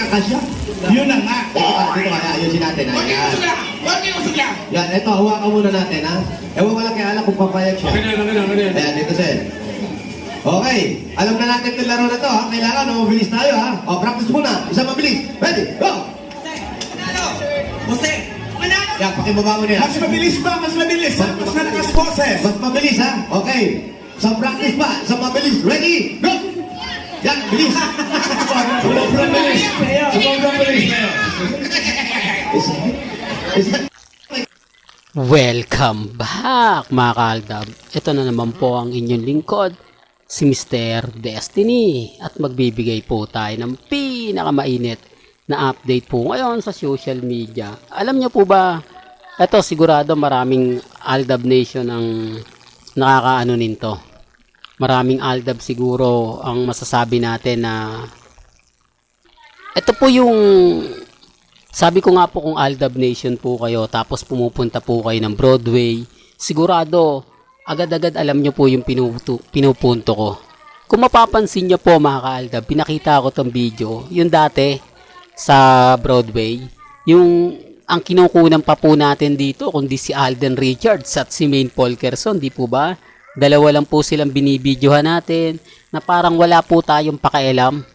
Kasya. Yun na nga. Dito ka, ayusin natin. Huwag niyo usog lang. Yan, ito, hawakan muna natin, ha? Ewan ko lang kay Ala kung papayag siya. Okay na. Ayan, dito siya. Okay, alam na natin itong laro na to, ha? Kailangan, mabilis tayo, ha? O, practice muna. Isa mabilis. Ready, go! Jose! Manalo! Yan, pakibaba mo niya. Mas mabilis pa, mas mabilis. Mas malakas boses. Mas mabilis, ha? Okay. Sa practice pa, sa mabilis. Ready, go! Yan, bilis. Sobrang bilis. Sobrang bilis. Welcome back mga kaaldab. Ito na naman po ang inyong lingkod, si Mr. Destiny. At magbibigay po tayo ng pinakamainit na update po ngayon sa social media. Alam niyo po ba, ito sigurado maraming Aldab Nation ang nakakaano nito. Maraming Aldab siguro ang masasabi natin na ito po yung sabi ko nga po kung Aldab Nation po kayo tapos pumupunta po kayo ng Broadway, sigurado agad-agad alam nyo po yung pinupunto ko. Kung mapapansin nyo po mga ka-Aldab, pinakita ko tong video, yung dati sa Broadway, yung ang kinukunan pa po natin dito kundi si Alden Richards at si Maine Polkerson, di po ba? Dalawa lang po silang binibidyohan natin na parang wala po tayong pakialam.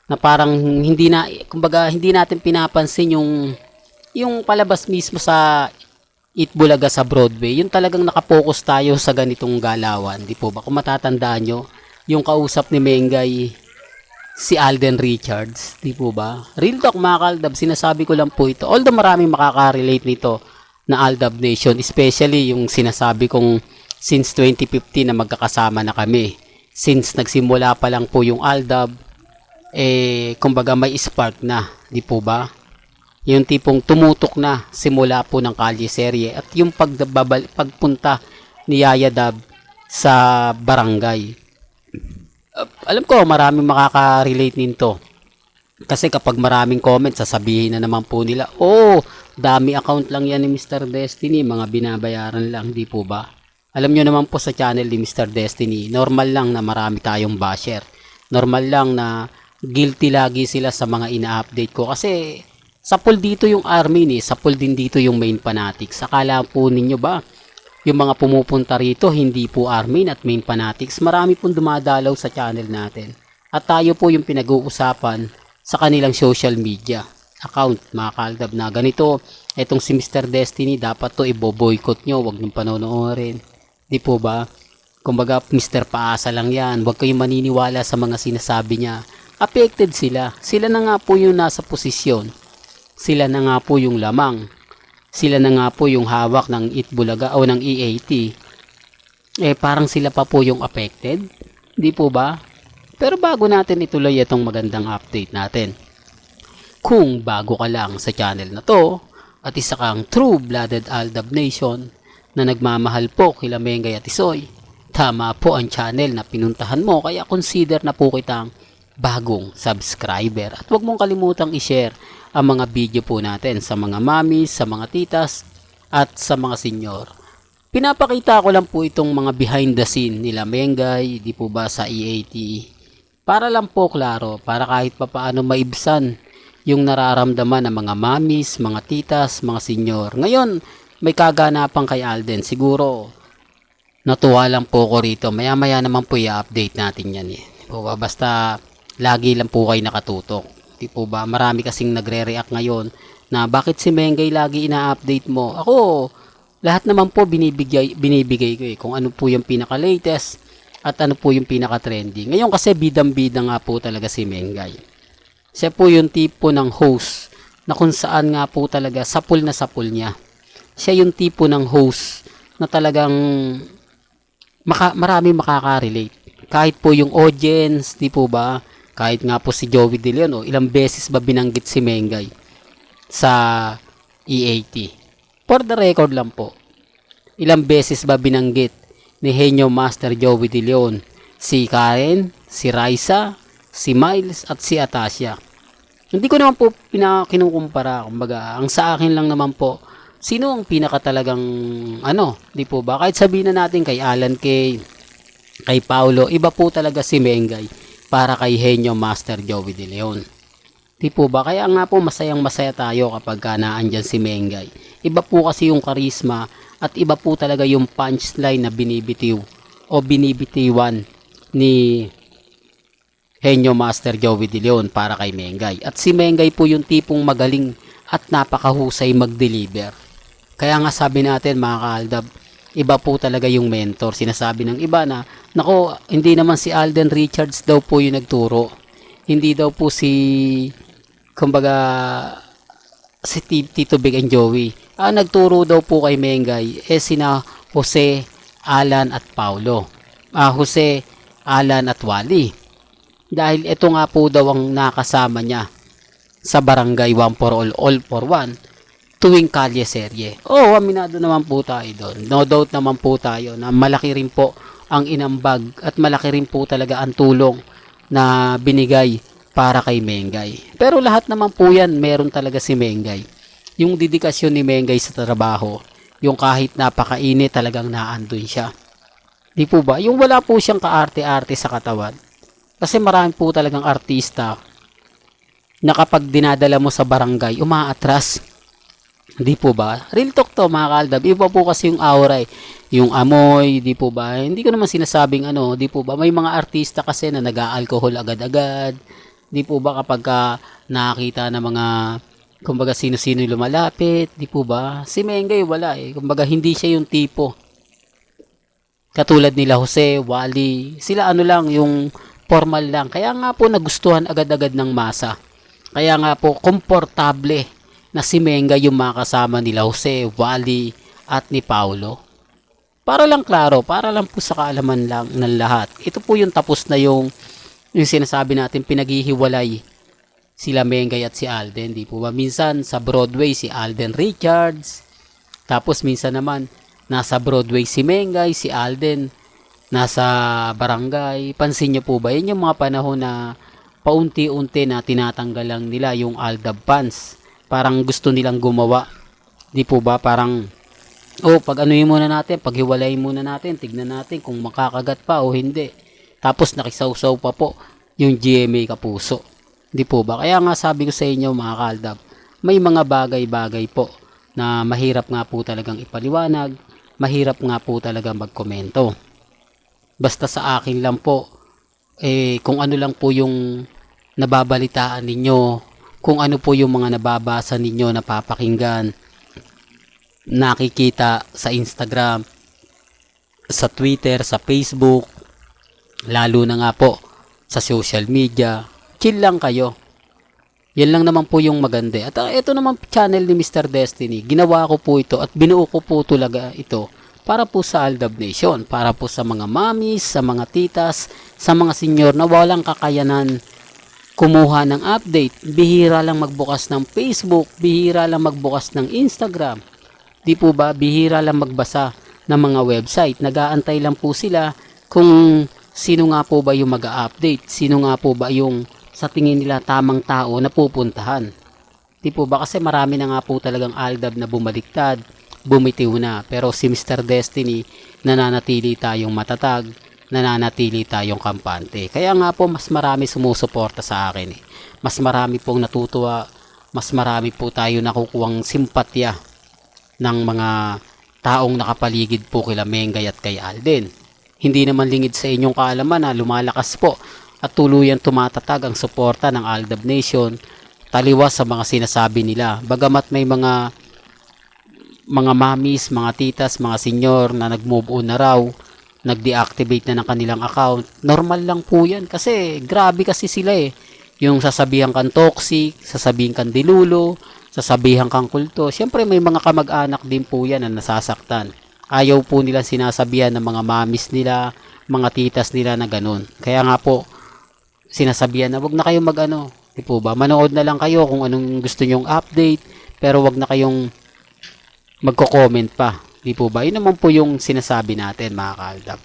Na parang hindi na, kumbaga hindi natin pinapansin yung palabas mismo sa Itbulaga sa Broadway. Yung talagang nakapokus tayo sa ganitong galawan. Di po ba? Kung matatandaan nyo, yung kausap ni Mengay, si Alden Richards. Di po ba? Real talk mga ka-Aldab, sinasabi ko lang po ito. Although maraming makaka-relate nito na Aldab Nation. Especially yung sinasabi kong since 2015 na magkakasama na kami. Since nagsimula pa lang po yung Aldab, kumbaga may spark na, di po ba? Yung tipong tumutok na simula po ng Kalye Serye at yung pagpunta ni Yaya Dab sa barangay. Alam ko maraming makaka-relate nito. Kasi kapag maraming comments, sasabihin na naman po nila, oh, dami account lang yan ni Mr. Destiny, mga binabayaran lang, di po ba? Alam nyo naman po sa channel ni Mr. Destiny, normal lang na marami tayong basher. Normal lang na guilty lagi sila sa mga ina-update ko. Kasi sapul dito yung army ni, sapul din dito yung main fanatics. Akala po ninyo ba, yung mga pumupunta rito, hindi po army at main fanatics. Marami pong dumadalaw sa channel natin. At tayo po yung pinag-uusapan sa kanilang social media account, mga ka-Aldab, na ganito, etong si Mr. Destiny, dapat to ibo-boycott nyo, wag nyung panonoorin. Di po ba? Kumbaga, Mr. Paasa lang yan. Huwag kayong maniniwala sa mga sinasabi niya. Affected sila. Sila na nga po yung nasa posisyon. Sila na nga po yung lamang. Sila na nga po yung hawak ng Itbulaga o ng EAT. Parang sila pa po yung affected. Di po ba? Pero bago natin ituloy itong magandang update natin. Kung bago ka lang sa channel na to, at isa kang true-blooded Aldab Nation, na nagmamahal po kila Mengay at Isoy, tama po ang channel na pinuntahan mo, kaya consider na po kitang bagong subscriber. At huwag mong kalimutang i-share ang mga video po natin sa mga mamis, sa mga titas, at sa mga senyor. Pinapakita ko lang po itong mga behind the scene nila Mengay, di po ba, sa EAT. Para lang po klaro, para kahit papaano maibsan yung nararamdaman ng mga mamis, mga titas, mga senyor. Ngayon, may kaganapan kay Alden. Siguro, natuwa lang po ko rito. Maya-maya naman po i-update natin yan. Diba? Basta, lagi lang po kayo nakatutok. Di po ba? Marami kasing nagre-react ngayon na bakit si Mengay lagi ina-update mo. Ako, lahat naman po binibigay ko kung ano po yung pinaka-latest at ano po yung pinaka-trending. Ngayon kasi bidang-bida nga po talaga si Mengay. Siya po yung tipo ng host na kung saan nga po talaga sapul na sapul niya. Siya yung tipo ng host na talagang marami makaka-relate. Kahit po yung audience, di po ba? Kahit nga po si Joey De Leon, ilang beses ba binanggit si Mengay sa EAT? For the record lang po, ilang beses ba binanggit ni Henyo Master Joey De Leon si Karen, si Raisa, si Miles at si Atasha? Hindi ko naman po kinukumpara. Kumbaga, ang sa akin lang naman po, sino ang pinaka talagang di po ba? Kahit sabihin na natin kay Alan Kay, kay Paulo, iba po talaga si Mengay para kay Henyo Master Joey De Leon. Di po ba? Kaya nga po masayang masaya tayo kapag naandyan si Mengay. Iba po kasi yung karisma at iba po talaga yung punchline na binibitiw o binibitiwan ni Henyo Master Joey De Leon para kay Mengay. At si Mengay po yung tipong magaling at napakahusay mag-deliver. Kaya nga sabi natin mga kaaldab, iba po talaga yung mentor. Sinasabi ng iba na, nako, hindi naman si Alden Richards daw po yung nagturo. Hindi daw po kumbaga, si Tito Big and Joey. Nagturo daw po kay Mengay, sina Jose, Alan at Paulo. Jose, Alan at Wally. Dahil ito nga po daw ang nakasama niya sa barangay 1 for all for one tuwing kalye serye. Aminado naman po tayo doon. No doubt naman po tayo na malaki rin po ang inambag at malaki rin po talaga ang tulong na binigay para kay Mengay. Pero lahat naman po yan, meron talaga si Mengay. Yung dedikasyon ni Mengay sa trabaho, yung kahit napakainit talagang naandun siya. Di po ba? Yung wala po siyang kaarte-arte sa katawan. Kasi marami po talagang artista na kapag dinadala mo sa barangay, umaatras. Di po ba? Real talk to mga kaaldab. Iba po kasi yung aura yung amoy, di po ba? Hindi ko naman sinasabing di po ba? May mga artista kasi na nag-aalcohol agad-agad. Di po ba kapag nakakita na mga kumbaga sino-sino lumalapit, di po ba? Si Mengay wala Kumbaga hindi siya yung tipo. Katulad nila Jose, Wally, sila lang yung formal lang. Kaya nga po nagustuhan agad-agad ng masa. Kaya nga po komportable na si Mengay yung makasama nila Jose, Wally at ni Paulo. Para lang klaro, para lang po sa kaalaman lang ng lahat. Ito po yung tapos na yung sinasabi natin pinaghihiwalay sila Mengay at si Alden, di po ba? Minsan sa Broadway si Alden Richards, tapos minsan naman nasa Broadway si Mengay, si Alden nasa barangay. Pansin niyo po ba? Yan yung mga panahon na paunti-unti na tinatanggal lang nila yung Aldab pants. Parang gusto nilang gumawa. Di po ba? Parang pag muna natin, paghiwalayin muna natin, tignan natin kung makakagat pa o hindi. Tapos nakisawsaw pa po yung GMA Kapuso. Di po ba? Kaya nga sabi ko sa inyo mga kaaldab, may mga bagay-bagay po na mahirap nga po talagang ipaliwanag, mahirap nga po talaga magkomento. Basta sa akin lang po, kung ano lang po yung nababalitaan ninyo, kung ano po yung mga nababasa ninyo, napapakinggan, nakikita sa Instagram, sa Twitter, sa Facebook, lalo na nga po sa social media, chill lang kayo. Yan lang naman po yung maganda. At ito naman channel ni Mr. Destiny, ginawa ko po ito at binuo ko po talaga ito para po sa Aldab Nation, para po sa mga mommies, sa mga titas, sa mga senyor na walang kakayanan kumuha ng update. Bihira lang magbukas ng Facebook, bihira lang magbukas ng Instagram. Di po ba? Bihira lang magbasa ng mga website. Nag-aantay lang po sila kung sino nga po ba yung mag-a-update, sino nga po ba yung sa tingin nila tamang tao na pupuntahan. Di po ba? Kasi marami na nga po talagang Aldab na bumaliktad, bumitiw na. Pero si Mr. Destiny, nananatili tayong matatag, nananatili tayong kampante. Kaya nga po mas marami sumusuporta sa akin. Mas marami pong natutuwa, mas marami po tayo nakukuhang simpatya ng mga taong nakapaligid po kila Mengay at kay Alden. Hindi naman lingid sa inyong kaalaman na lumalakas po at tuluyan tumatatag ang suporta ng Aldab Nation taliwas sa mga sinasabi nila. Bagamat may mga mommies, mga titas, mga senyor na nag-move on na raw, nag-deactivate na ng kanilang account, normal lang po yan kasi grabe kasi sila yung sasabihan kang toxic, sasabihan kang dilulo, sasabihan kang kulto. Siyempre may mga kamag-anak din po yan na nasasaktan. Ayaw po nila sinasabihan ng mga mommies nila, mga titas nila na ganun. Kaya nga po sinasabihan na wag na kayong di po ba? Manood na lang kayo kung anong gusto nyong update, pero wag na kayong magko-comment pa. Di po ba? Yun naman po yung sinasabi natin mga kaaldab.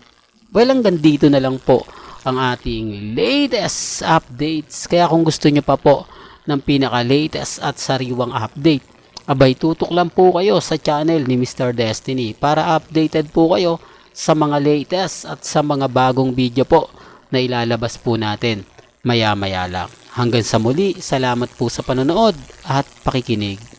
Well, hanggang dito na lang po ang ating latest updates. Kaya kung gusto nyo pa po ng pinaka-latest at sariwang update, abay tutok lang po kayo sa channel ni Mr. Destiny para updated po kayo sa mga latest at sa mga bagong video po na ilalabas po natin maya-maya lang. Hanggang sa muli, salamat po sa panonood at pakikinig.